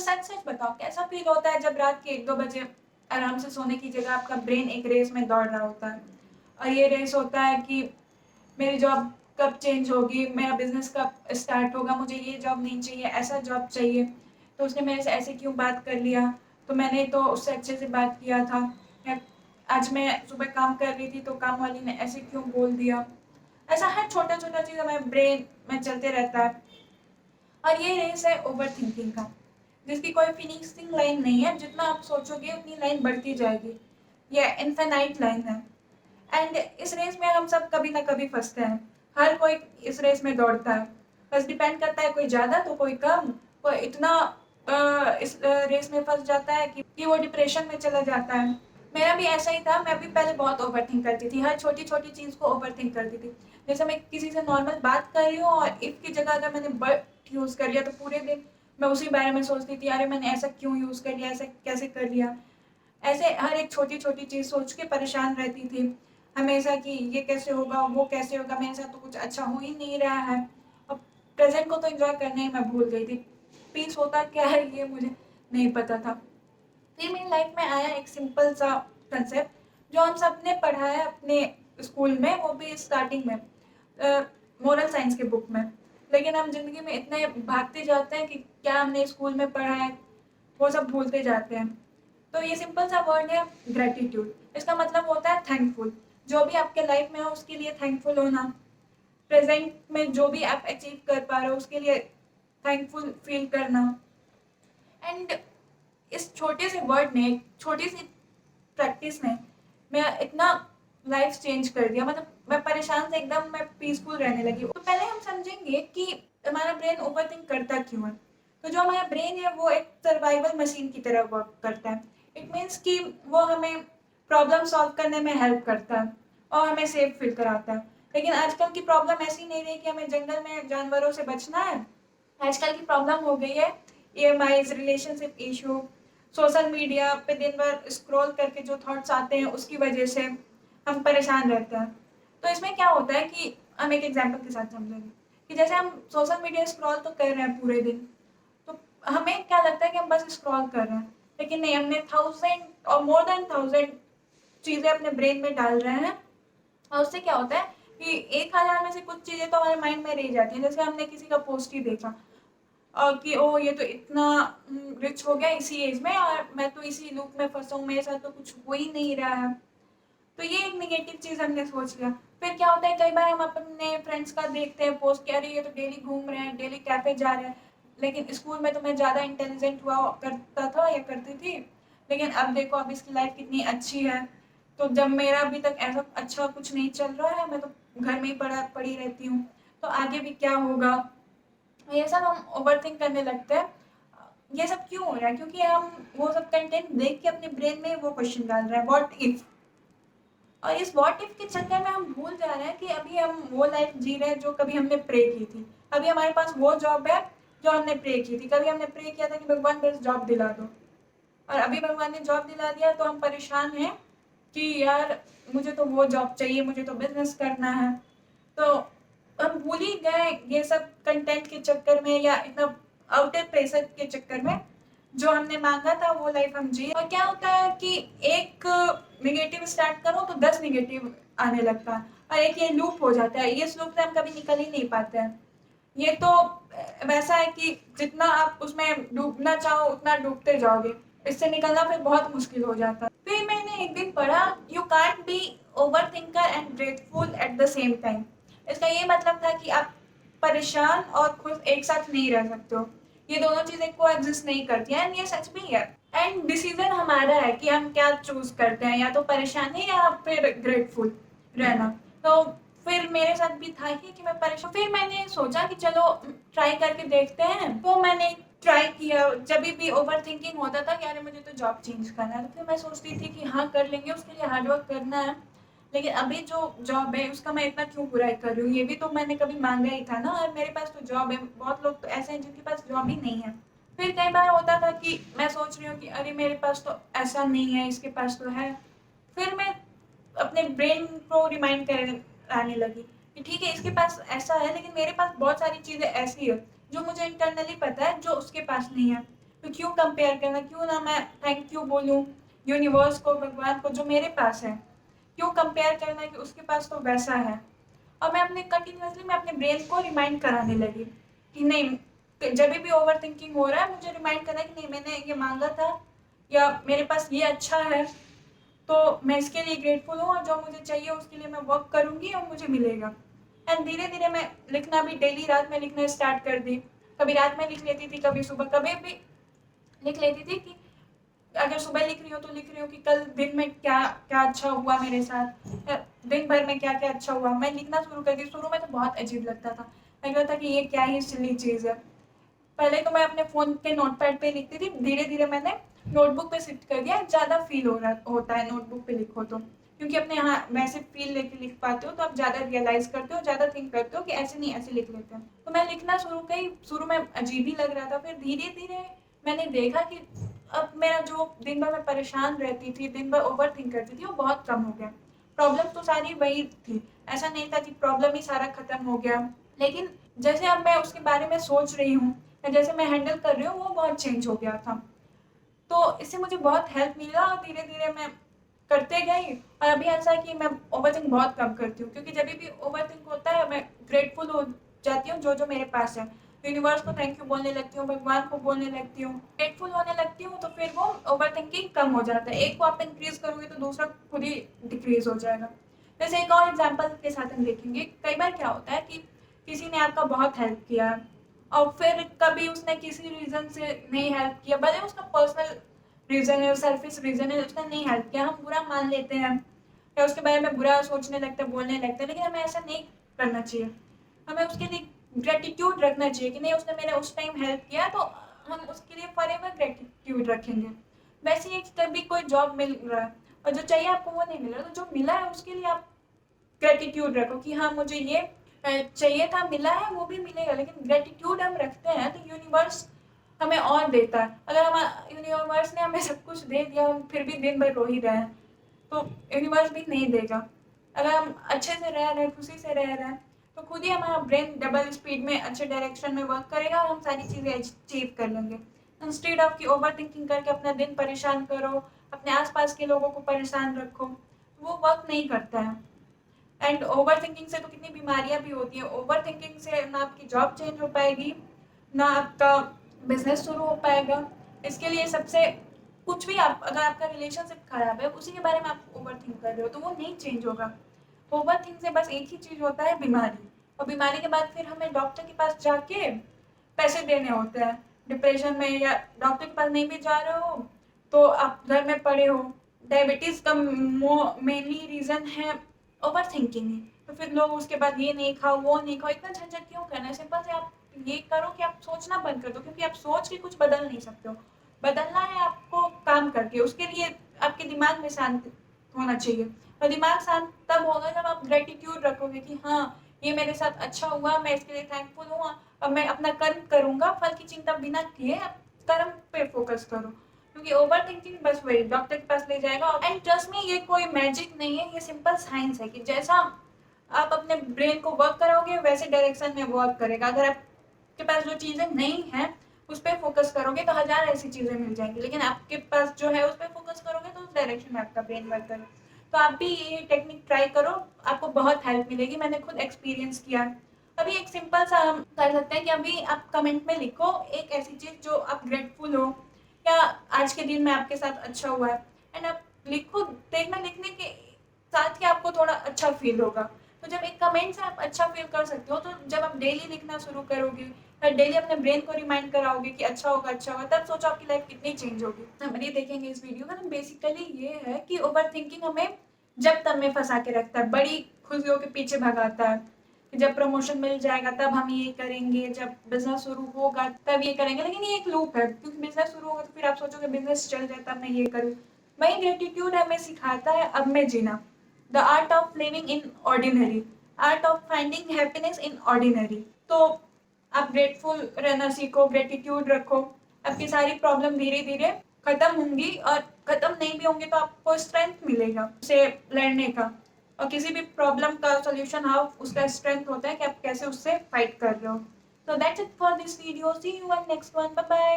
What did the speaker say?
सच सच बताओ, कैसा फील होता है जब रात के 1-2 बजे आराम से सोने की जगह आपका ब्रेन एक रेस में दौड़ रहा होता है, और ये रेस होता है कि मेरी जॉब कब चेंज होगी, मेरा बिजनेस कब स्टार्ट होगा, मुझे ये जॉब नहीं चाहिए, ऐसा जॉब चाहिए, तो उसने मेरे से ऐसे क्यों बात कर लिया, तो मैंने तो उससे अच्छे से बात किया था, या आज मैं सुबह काम कर रही थी तो काम वाली ने ऐसे क्यों बोल दिया। ऐसा हर छोटा छोटा चीज़ हमारे ब्रेन में चलते रहता है। और ये रेस है ओवर थिंकिंग का, जिसकी कोई फिनिशिंग लाइन नहीं है, जितना आप सोचोगे उतनी लाइन बढ़ती जाएगी, ये इनफाइनाइट लाइन है। एंड इस रेस में हम सब कभी ना कभी फंसते हैं, हर कोई इस रेस में दौड़ता है, बस डिपेंड करता है कोई ज़्यादा तो कोई कम, कोई इतना इस रेस में फंस जाता है कि वो डिप्रेशन में चला जाता है। मेरा भी ऐसा ही था, मैं भी पहले बहुत ओवर थिंक करती थी, हर छोटी छोटी चीज़ को ओवर थिंक करती थी। जैसे मैं किसी से नॉर्मल बात कर रही हूँ और इफ़ की जगह अगर मैंने बट यूज़ कर लिया तो पूरे दिन मैं उसी बारे में सोचती थी, अरे मैंने ऐसा क्यों यूज़ कर लिया, ऐसा कैसे कर लिया। ऐसे हर एक छोटी छोटी चीज़ सोच के परेशान रहती थी हमेशा कि ये कैसे होगा, वो कैसे होगा, मेरे साथ तो कुछ अच्छा हो ही नहीं रहा है। अब प्रेजेंट को तो एंजॉय करने ही मैं भूल गई थी, पीस होता क्या है ये मुझे नहीं पता था। फिर मेरी लाइफ में आया एक सिंपल सा कंसेप्ट जो हम सब ने पढ़ा है अपने स्कूल में, वो भी स्टार्टिंग में मोरल साइंस के बुक में, लेकिन हम जिंदगी में इतने भागते जाते हैं कि क्या हमने स्कूल में पढ़ा है वो सब भूलते जाते हैं। तो ये सिंपल सा वर्ड है ग्रेटिट्यूड, इसका मतलब होता है थैंकफुल। जो भी आपके लाइफ में हो उसके लिए थैंकफुल होना, प्रेजेंट में जो भी आप अचीव कर पा रहे हो उसके लिए थैंकफुल फील करना। एंड इस छोटे से वर्ड ने, छोटी सी प्रैक्टिस ने मैं इतना लाइफ चेंज कर दिया, मतलब मैं परेशान से एकदम मैं पीसफुल रहने लगी। तो पहले हम समझेंगे कि हमारा ब्रेन ओवरथिंक करता क्यों है। तो जो हमारा ब्रेन है वो एक सर्वाइवल मशीन की तरह वर्क करता है। इट मीन्स कि वो हमें प्रॉब्लम सॉल्व करने में हेल्प करता है और हमें सेफ फील कराता है। लेकिन आजकल की प्रॉब्लम ऐसी नहीं रही कि हमें जंगल में जानवरों से बचना है। आजकल की प्रॉब्लम हो गई है EMIs, relationship issue, social media पे दिन भर स्क्रॉल करके जो थॉट्स आते हैं उसकी वजह से हम परेशान रहते हैं। तो इसमें क्या होता है कि हम एक एग्जांपल के साथ समझेंगे कि जैसे हम सोशल मीडिया स्क्रॉल तो कर रहे हैं पूरे दिन, तो हमें क्या लगता है कि हम बस स्क्रॉल कर रहे हैं, लेकिन नहीं, हमने 1000 और मोर देन 1000 चीज़ें अपने ब्रेन में डाल रहे हैं। और उससे क्या होता है कि 1000 में से कुछ चीज़ें तो हमारे माइंड में रह जाती हैं। जैसे हमने किसी का पोस्ट ही देखा और कि ओ ये तो इतना रिच हो गया इसी एज में और मैं तो इसी लूप में फंसा हूँ, मेरे साथ तो कुछ हो ही नहीं रहा है। तो ये एक नेगेटिव चीज़ हमने सोच लिया। फिर क्या होता है, कई बार हम अपने फ्रेंड्स का देखते हैं पोस्ट कि अरे ये तो डेली घूम रहे हैं, डेली कैफे जा रहे हैं, लेकिन स्कूल में तो मैं ज़्यादा इंटेलिजेंट हुआ करता था या करती थी, लेकिन अब देखो अब इसकी लाइफ कितनी अच्छी है। तो जब मेरा अभी तक ऐसा अच्छा कुछ नहीं चल रहा है, मैं तो घर में ही पड़ी रहती हूँ, तो आगे भी क्या होगा। ये सब हम ओवरथिंक करने लगते हैं। ये सब क्यों हो रहा है, क्योंकि हम वो सब कंटेंट देख के अपने ब्रेन में वो क्वेश्चन डाल रहे हैं व्हाट इफ। और इस व्हाट इफ के चक्कर में हम भूल जा रहे हैं कि अभी हम वो लाइफ जी रहे हैं जो कभी हमने प्रे की थी। अभी हमारे पास वो जॉब है जो हमने प्रे की थी। कभी हमने प्रे किया था कि भगवान बस जॉब दिला दो, और अभी भगवान ने जॉब दिला दिया तो हम परेशान हैं कि यार मुझे तो वो जॉब चाहिए, मुझे तो बिजनेस करना है। तो हम भूल ही गए ये सब कंटेंट के चक्कर में या इतना आउटर प्रेशर के चक्कर में। जो हमने मांगा था वो लाइफ हम जी, और क्या होता है कि एक नेगेटिव स्टार्ट करो तो 10 नेगेटिव आने लगता है, और एक ये लूप हो जाता है। ये लूप से हम कभी निकल ही नहीं पाते हैं। ये तो वैसा है कि जितना आप उसमें डूबना चाहो उतना डूबते जाओगे, इससे निकलना फिर बहुत मुश्किल हो जाता है। फिर मैंने एक दिन पढ़ा, you can't be over thinker and grateful at the same time. इसका ये मतलब था कि आप परेशान और खुश एक साथ नहीं रह सकते हो, ये दोनों चीजें को एग्जिस्ट नहीं करती हैं, ये सच भी है। एंड डिसीजन हमारा है कि हम क्या चूज करते हैं, या तो परेशानी या फिर ग्रेटफुल रहना। तो फिर मेरे साथ भी था ही कि मैं परेशान, फिर मैंने सोचा कि चलो ट्राई करके देखते हैं। तो मैंने ट्राई किया। जब भी ओवर थिंकिंग होता था कि अरे मुझे तो जॉब चेंज करना है, तो फिर मैं सोचती थी कि हाँ कर लेंगे, उसके लिए हार्डवर्क करना है, लेकिन अभी जो जॉब है उसका मैं इतना क्यों बुराई कर रही हूँ, ये भी तो मैंने कभी मांगा ही था ना, और मेरे पास तो जॉब है। बहुत लोग तो ऐसे हैं जिनके पास जॉब ही नहीं है। फिर कई बार होता था कि मैं सोच रही हूँ कि अरे मेरे पास तो ऐसा नहीं है, इसके पास तो है। फिर मैं अपने ब्रेन को रिमाइंड कराने लगी कि ठीक है इसके पास ऐसा है, लेकिन मेरे पास बहुत सारी चीज़ें ऐसी है जो मुझे इंटरनली पता है जो उसके पास नहीं है। तो क्यों कंपेयर करना, क्यों ना मैं थैंक यू बोलूँ यूनिवर्स को, भगवान को जो मेरे पास है, क्यों कंपेयर करना है कि उसके पास तो वैसा है। और मैं अपने ब्रेन को रिमाइंड कराने लगी कि नहीं, जब भी ओवर थिंकिंग हो रहा है मुझे रिमाइंड करना है कि नहीं, मैंने ये मांगा था या मेरे पास ये अच्छा है, तो मैं इसके लिए ग्रेटफुल हूँ और जो मुझे चाहिए उसके लिए मैं वर्क करूँगी और मुझे मिलेगा। एंड धीरे धीरे मैं लिखना भी डेली रात में लिखना स्टार्ट कर दी। कभी रात में लिख लेती थी, कभी सुबह, कभी भी लिख लेती थी कि अगर सुबह लिख रही हो तो लिख रही हूँ कि कल दिन में क्या क्या अच्छा हुआ मेरे साथ, दिन भर में क्या क्या अच्छा हुआ। मैं लिखना शुरू कर दी। शुरू में तो बहुत अजीब लगता था, लगता था कि ये क्या ही सिली चीज़ है। पहले तो मैं अपने फ़ोन के नोटपैड पे लिखती थी, धीरे धीरे मैंने नोटबुक पे शिफ्ट कर दिया। ज़्यादा फील हो रहा होता है नोटबुक पे लिखो तो, क्योंकि अपने यहाँ वैसे फील लेके लिख पाते हो तो आप ज़्यादा रियलाइज करते हो, ज़्यादा थिंक करते हो कि ऐसे नहीं ऐसे लिख लेते हैं। तो मैं लिखना शुरू करी। शुरू में अजीब ही लग रहा था, फिर धीरे धीरे मैंने देखा कि अब मेरा जो दिन भर मैं परेशान रहती थी, दिन भर ओवर थिंक करती थी, वो बहुत कम हो गया। प्रॉब्लम तो सारी वही थी, ऐसा नहीं था कि प्रॉब्लम ही सारा खत्म हो गया, लेकिन जैसे अब मैं उसके बारे में सोच रही हूँ या जैसे मैं हैंडल कर रही हूँ वो बहुत चेंज हो गया था। तो इससे मुझे बहुत हेल्प मिला और धीरे धीरे मैं करते गई। और अभी ऐसा है कि मैं ओवरथिंक बहुत कम करती हूँ, क्योंकि जब भी ओवरथिंक होता है मैं ग्रेटफुल हो जाती हूँ जो जो मेरे पास है। यूनिवर्स को थैंक यू बोलने लगती हूँ, भगवान को बोलने लगती हूँ, ग्रेटफुल होने लगती हूँ, तो फिर वो ओवर थिंकिंग कम हो जाता है। एक को आप इंक्रीज करोगे तो दूसरा खुद ही डिक्रीज हो जाएगा। जैसे एक और एग्जाम्पल के साथ हम देखेंगे, कई बार क्या होता है कि किसी ने आपका बहुत हेल्प किया और फिर कभी उसने किसी रीज़न से नहीं हेल्प किया, भले उसका पर्सनल रीज़न है, सेल्फिश रीज़न है, उसने नहीं हेल्प किया, हम बुरा मान लेते हैं या उसके बारे में बुरा सोचने लगते हैं, बोलने लगते हैं, लेकिन हमें ऐसा नहीं करना चाहिए। हमें उसके लिए ग्रेटिट्यूड रखना चाहिए कि नहीं, उसने मेरे उस टाइम हेल्प किया तो हम उसके लिए फॉरएवर ग्रेटिट्यूड रखेंगे। वैसे ही कभी कोई जॉब मिल रहा है और जो चाहिए आपको वो नहीं मिल रहा, तो जो मिला है उसके लिए आप ग्रेटिट्यूड रखो कि हाँ मुझे ये चाहिए था, मिला है, वो भी मिलेगा। लेकिन ग्रेटिट्यूड हम रखते हैं तो यूनिवर्स हमें और देता है। अगर हम यूनिवर्स ने हमें सब कुछ दे दिया, हम फिर भी दिन भर रो ही रहे हैं, तो यूनिवर्स भी नहीं देगा। अगर हम अच्छे से रह रहे हैं, खुशी से रह रहे हैं, तो खुद ही हमारा ब्रेन डबल स्पीड में अच्छे डायरेक्शन में वर्क करेगा और हम सारी चीज़ें अचीव कर लेंगे। इंस्टेड ऑफ कि ओवर थिंकिंग करके अपना दिन परेशान करो, अपने आसपास के लोगों को परेशान रखो, वो वर्क नहीं करता है। एंड ओवर थिंकिंग से तो कितनी बीमारियां भी होती हैं। ओवर थिंकिंग से ना आपकी जॉब चेंज हो पाएगी, ना आपका बिजनेस शुरू हो पाएगा। इसके लिए सबसे कुछ भी, आप अगर आपका रिलेशनशिप खराब है उसी के बारे में आप ओवर थिंक कर रहे हो तो वो नहीं चेंज होगा। ओवर थिंक से बस एक ही चीज़ होता है, बीमारी। और बीमारी के बाद फिर हमें डॉक्टर के पास जाके पैसे देने होते हैं डिप्रेशन में, या डॉक्टर के पास नहीं भी जा रहे हो तो आप घर में पड़े हो। डायबिटीज़ का मेनली रीज़न है ओवर थिंकिंग ही। तो फिर लोग उसके बाद ये नहीं खाओ, वो नहीं खाओ, इतना झंझट क्यों करना है। सिंपल से आप ये करो कि आप सोचना बंद कर दो, क्योंकि आप सोच के कुछ बदल नहीं सकते हो। बदलना है आपको काम करके। उसके लिए आपके दिमाग में शांति होना चाहिए, और दिमाग शांत तब होगा जब आप ग्रेटिट्यूड रखोगे कि हाँ ये मेरे साथ अच्छा हुआ, मैं इसके लिए थैंकफुल हूँ, अब मैं अपना कर्म करूँगा। फल की चिंता बिना किए आप कर्म पे फोकस करो, क्योंकि ओवर थिंकिंग बस वही डॉक्टर के पास ले जाएगा। एंड ट्रस्ट में, ये कोई मैजिक नहीं है, ये सिंपल साइंस है कि जैसा आप अपने ब्रेन को वर्क कराओगे वैसे डायरेक्शन में वर्क करेगा। अगर आपके पास जो चीज़ें नहीं हैं उस पर फोकस करोगे तो हजार ऐसी चीज़ें मिल जाएंगी, लेकिन आपके पास जो है उस पर फोकस करोगे तो उस डायरेक्शन में आपका ब्रेन वर्क करेगा। तो आप भी ये टेक्निक ट्राई करो, आपको बहुत हेल्प मिलेगी। मैंने खुद एक्सपीरियंस किया। अभी एक सिंपल सा हम कर सकते हैं कि अभी आप कमेंट में लिखो एक ऐसी चीज़ जो आप ग्रेटफुल हो, या आज के दिन में आपके साथ अच्छा हुआ है। एंड आप लिखो, देखना लिखने के साथ ही आपको थोड़ा अच्छा फील होगा। तो जब एक कमेंट से आप अच्छा फील कर सकते हो, तो जब आप डेली लिखना शुरू करोगे, डेली अपने ब्रेन को रिमाइंड कराओगे कि अच्छा होगा अच्छा होगा, तब सोचो आपकी लाइफ कितनी चेंज होगी। हम ये देखेंगे इस वीडियो में। तो बेसिकली ये है कि ओवर थिंकिंग हमें जब तब में फंसा के रखता है, बड़ी खुशियों के पीछे भगाता है कि जब प्रमोशन मिल जाएगा तब हम ये करेंगे, जब बिजनेस शुरू होगा तब ये करेंगे। लेकिन ये एक लूप है, क्योंकि बिजनेस शुरू होगा तो फिर आप सोचोगे बिजनेस चल जाए तब मैं ये करूँ। वही ग्रेटिट्यूड हमें सिखाता है अब में जीना, the art of living in ordinary, art of finding happiness in ordinary. तो आप ग्रेटफुल रहना सीखो, ग्रेटिट्यूड रखो, आपकी सारी प्रॉब्लम धीरे धीरे खत्म होंगी, और खत्म नहीं भी होंगे तो आपको स्ट्रेंथ मिलेगा उसे लड़ने का। और किसी भी प्रॉब्लम का सोल्यूशन हाँ उसका स्ट्रेंथ होता है कि आप कैसे उससे फाइट कर रहे हो। तो that's it for this video, see you in next one, bye bye.